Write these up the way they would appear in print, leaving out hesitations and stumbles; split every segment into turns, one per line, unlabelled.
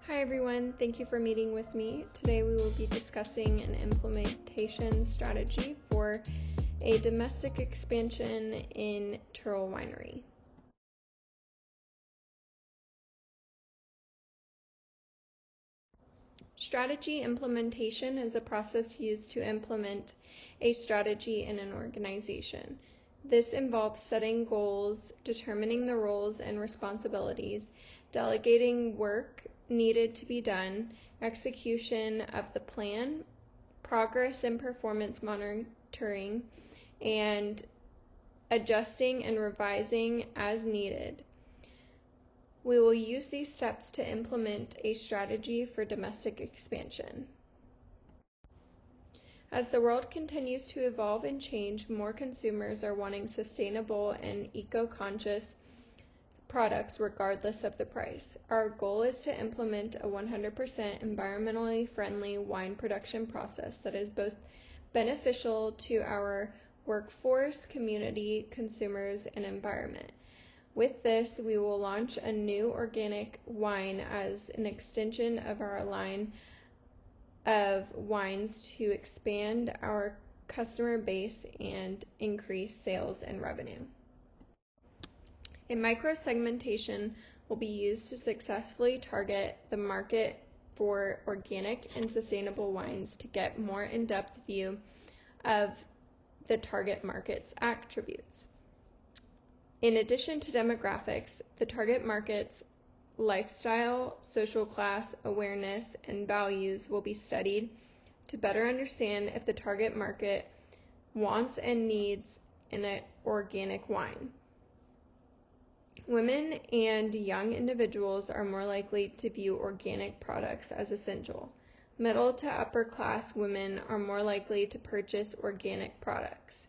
Hi everyone, thank you for meeting with me. Today we will be discussing an implementation strategy for a domestic expansion in Turul Winery. Strategy implementation is a process used to implement a strategy in an organization. This involves setting goals, determining the roles and responsibilities, delegating work needed to be done, execution of the plan, progress and performance monitoring, and adjusting and revising as needed. We will use these steps to implement a strategy for domestic expansion. As the world continues to evolve and change, more consumers are wanting sustainable and eco-conscious products regardless of the price. Our goal is to implement a 100% environmentally friendly wine production process that is both beneficial to our workforce, community, consumers, and environment. With this, we will launch a new organic wine as an extension of our line of wines to expand our customer base and increase sales and revenue. A micro-segmentation will be used to successfully target the market for organic and sustainable wines to get more in-depth view of the target market's attributes. In addition to demographics, the target market's lifestyle, social class, awareness, and values will be studied to better understand if the target market wants and needs an organic wine. Women and young individuals are more likely to view organic products as essential. Middle to upper class women are more likely to purchase organic products.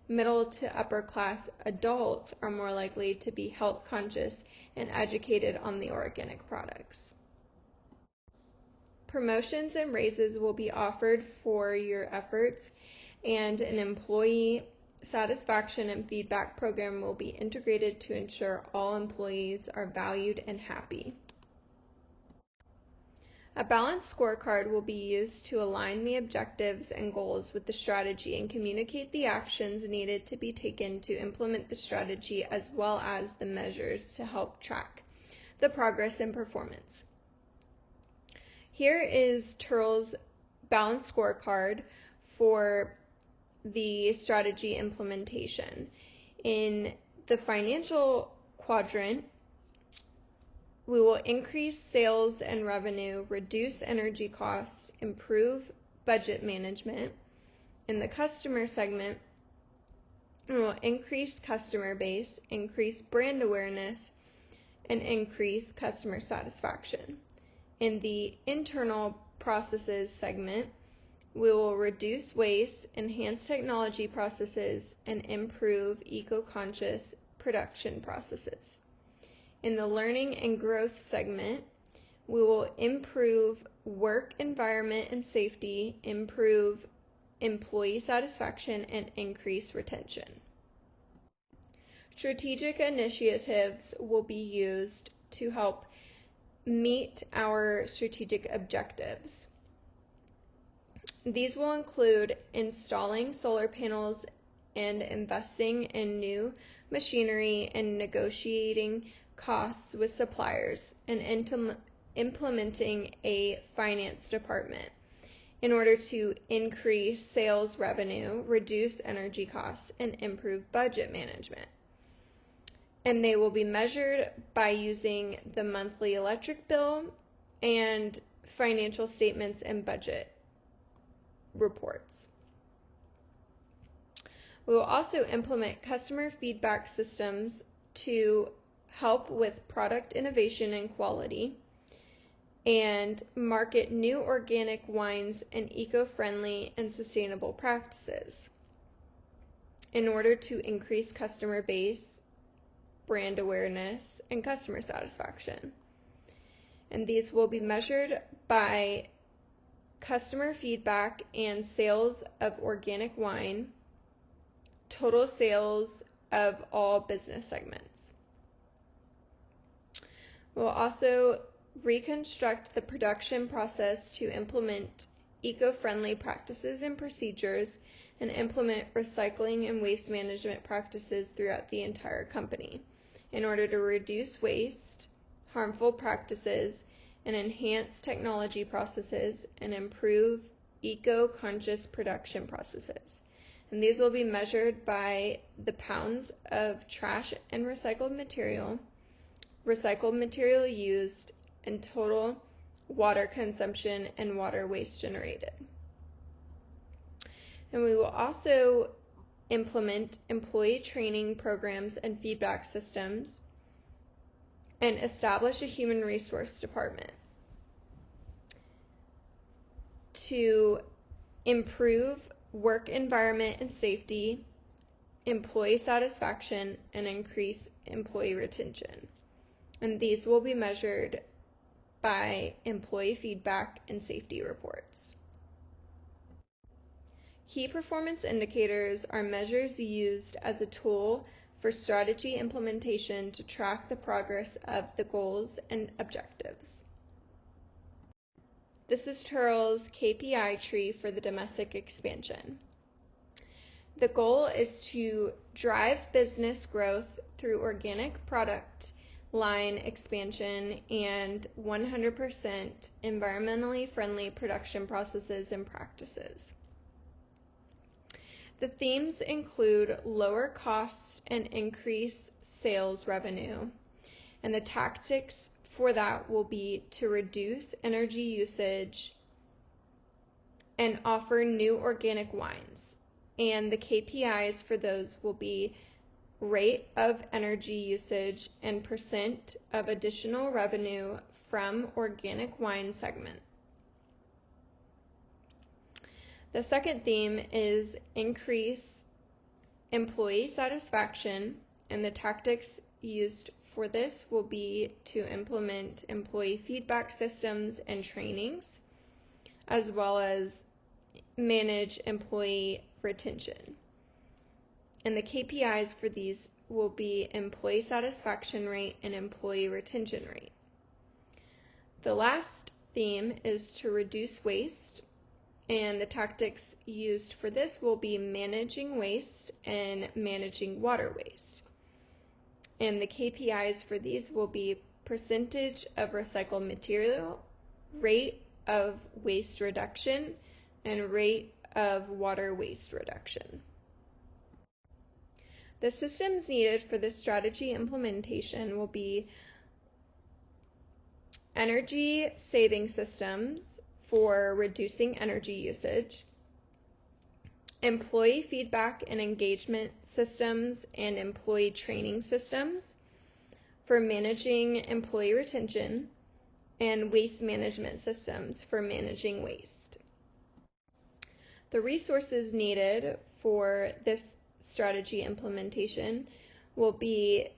Middle to upper class adults are more likely to be health conscious and educated on the organic products. Promotions and raises will be offered for your efforts, and an employee satisfaction and feedback program will be integrated to ensure all employees are valued and happy. A balanced scorecard will be used to align the objectives and goals with the strategy and communicate the actions needed to be taken to implement the strategy, as well as the measures to help track the progress and performance. Here is Turul's balanced scorecard for the strategy implementation. In the financial quadrant, we will increase sales and revenue, reduce energy costs, improve budget management. In the customer segment, we will increase customer base, increase brand awareness, and increase customer satisfaction. In the internal processes segment, we will reduce waste, enhance technology processes, and improve eco-conscious production processes. In the learning and growth segment, we will improve work environment and safety, improve employee satisfaction, and increase retention. Strategic initiatives will be used to help meet our strategic objectives. These will include installing solar panels and investing in new machinery and negotiating costs with suppliers and implementing a finance department in order to increase sales revenue, reduce energy costs, and improve budget management. And they will be measured by using the monthly electric bill and financial statements and budget reports. We will also implement customer feedback systems to help with product innovation and quality, and market new organic wines and eco-friendly and sustainable practices in order to increase customer base, brand awareness, and customer satisfaction. And these will be measured by customer feedback and sales of organic wine, total sales of all business segments. We'll also reconstruct the production process to implement eco-friendly practices and procedures, and implement recycling and waste management practices throughout the entire company in order to reduce waste, harmful practices, and enhance technology processes and improve eco-conscious production processes. And these will be measured by the pounds of trash and recycled material used, and total water consumption and water waste generated. And we will also implement employee training programs and feedback systems, and establish a human resource department to improve work environment and safety, employee satisfaction, and increase employee retention. And these will be measured by employee feedback and safety reports. Key performance indicators are measures used as a tool for strategy implementation to track the progress of the goals and objectives. This is Turul's KPI tree for the domestic expansion. The goal is to drive business growth through organic product line expansion and 100% environmentally friendly production processes and practices. The themes include lower costs and increase sales revenue, and the tactics for that will be to reduce energy usage and offer new organic wines. And the KPIs for those will be rate of energy usage and percent of additional revenue from organic wine segment. The second theme is increase employee satisfaction, and the tactics used for this will be to implement employee feedback systems and trainings, as well as manage employee retention. And the KPIs for these will be employee satisfaction rate and employee retention rate. The last theme is to reduce waste, and the tactics used for this will be managing waste and managing water waste. And the KPIs for these will be percentage of recycled material, rate of waste reduction, and rate of water waste reduction. The systems needed for this strategy implementation will be energy saving systems for reducing energy usage, employee feedback and engagement systems and employee training systems for managing employee retention, and waste management systems for managing waste. The resources needed for this strategy implementation will be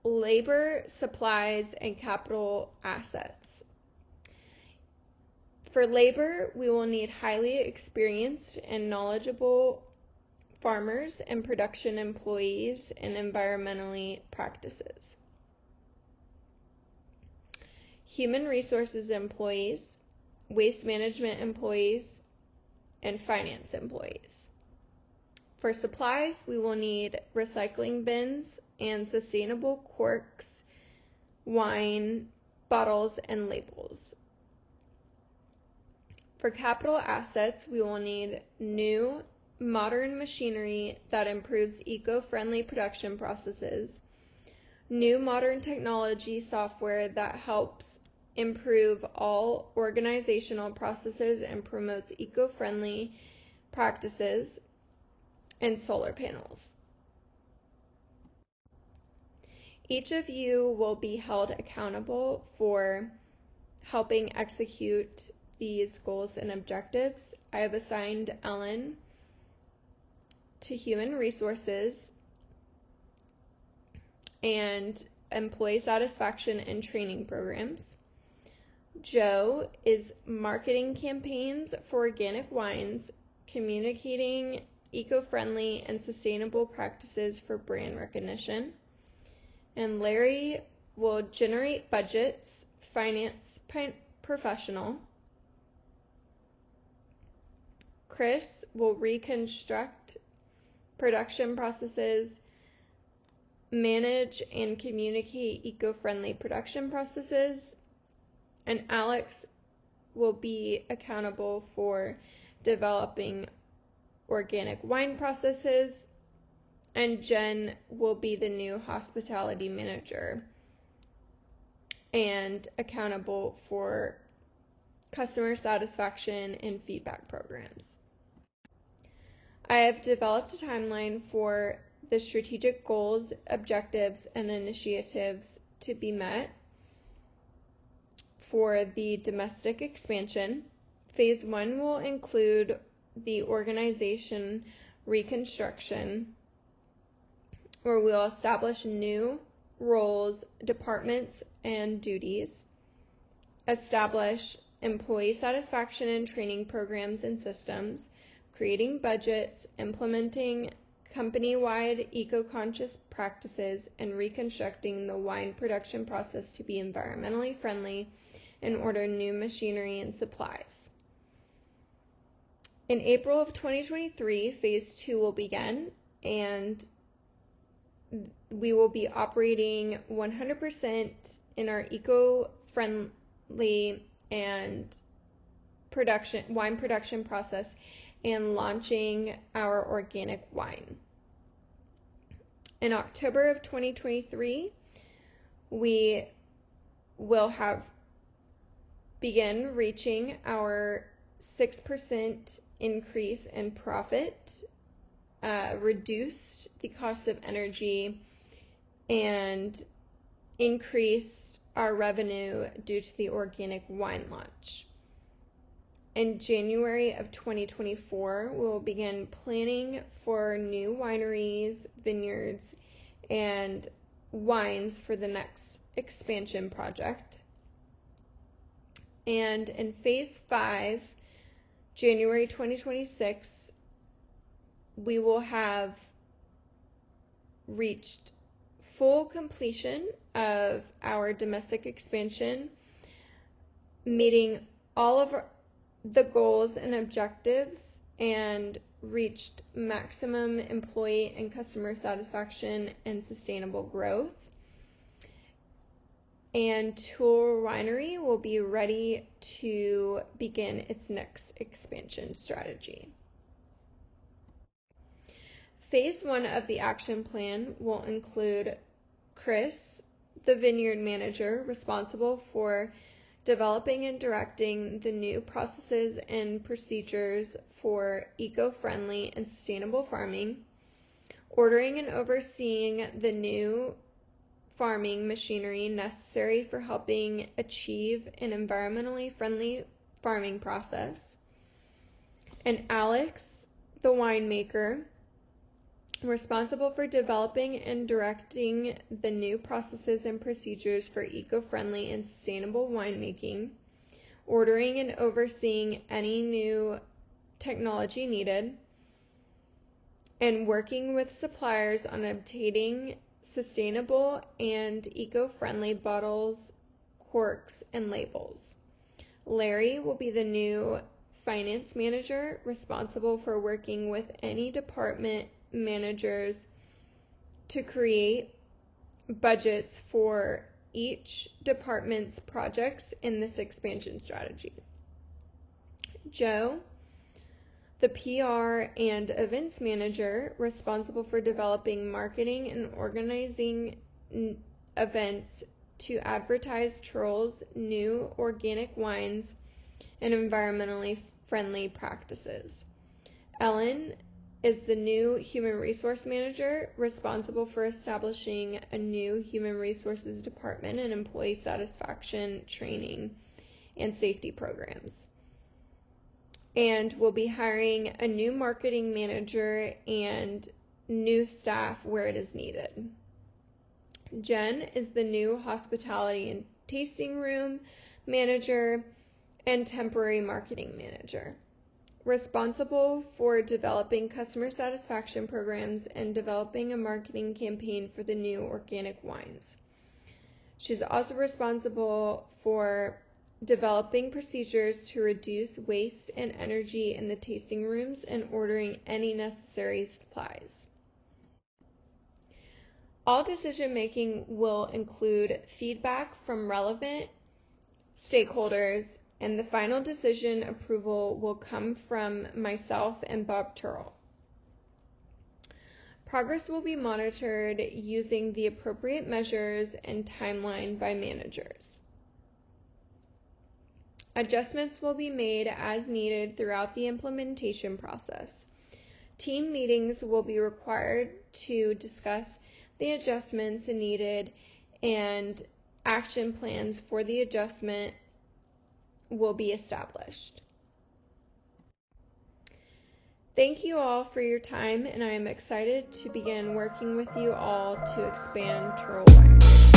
labor, supplies, and capital assets. For labor, we will need highly experienced and knowledgeable farmers and production employees and environmentally practices. Human resources employees, waste management employees, and finance employees. For supplies, we will need recycling bins and sustainable corks, wine bottles, and labels. For capital assets, we will need new, modern machinery that improves eco-friendly production processes, new modern technology software that helps improve all organizational processes and promotes eco-friendly practices, and solar panels. Each of you will be held accountable for helping execute these goals and objectives. I have assigned Ellen to human resources and employee satisfaction and training programs. Joe is marketing campaigns for organic wines, communicating eco-friendly and sustainable practices for brand recognition. And Larry will generate budgets finance professional. Chris will reconstruct production processes, manage and communicate eco-friendly production processes, and Alex will be accountable for developing organic wine processes, and Jen will be the new hospitality manager and accountable for customer satisfaction and feedback programs. I have developed a timeline for the strategic goals, objectives, and initiatives to be met for the domestic expansion. Phase 1 will include the organization reconstruction, where we'll establish new roles, departments, and duties, establish employee satisfaction and training programs and systems, creating budgets, implementing company-wide eco-conscious practices, and reconstructing the wine production process to be environmentally friendly, and order new machinery and supplies. In April of 2023, Phase 2 will begin, and we will be operating 100% in our eco-friendly and wine production process and launching our organic wine. In October of 2023, we will begin reaching our 6% increase in profit, reduced the cost of energy, and increased our revenue due to the organic wine launch. In January of 2024, we will begin planning for new wineries, vineyards, and wines for the next expansion project. And in Phase 5, January 2026, we will have reached full completion of our domestic expansion, meeting all of the goals and objectives, and reached maximum employee and customer satisfaction and sustainable growth. And Turul Winery will be ready to begin its next expansion strategy. Phase 1 of the action plan will include Chris, the vineyard manager, responsible for developing and directing the new processes and procedures for eco-friendly and sustainable farming, ordering and overseeing the new farming machinery necessary for helping achieve an environmentally friendly farming process, and Alex, the winemaker, responsible for developing and directing the new processes and procedures for eco-friendly and sustainable winemaking, ordering and overseeing any new technology needed, and working with suppliers on obtaining sustainable and eco-friendly bottles, corks, and labels. Larry will be the new finance manager, responsible for working with any department managers to create budgets for each department's projects in this expansion strategy. Joe, the PR and events manager, responsible for developing marketing and organizing events to advertise Turul's new organic wines and environmentally friendly practices. Ellen is the new human resource manager, responsible for establishing a new human resources department and employee satisfaction training and safety programs, and will be hiring a new marketing manager and new staff where it is needed. Jen is the new hospitality and tasting room manager and temporary marketing manager, responsible for developing customer satisfaction programs and developing a marketing campaign for the new organic wines. She's also responsible for developing procedures to reduce waste and energy in the tasting rooms and ordering any necessary supplies. All decision making will include feedback from relevant stakeholders, and the final decision approval will come from myself and Bob Turul. Progress will be monitored using the appropriate measures and timeline by managers. Adjustments will be made as needed throughout the implementation process. Team meetings will be required to discuss the adjustments needed, and action plans for the adjustment will be established. Thank you all for your time, and I am excited to begin working with you all to expand Turul Winery.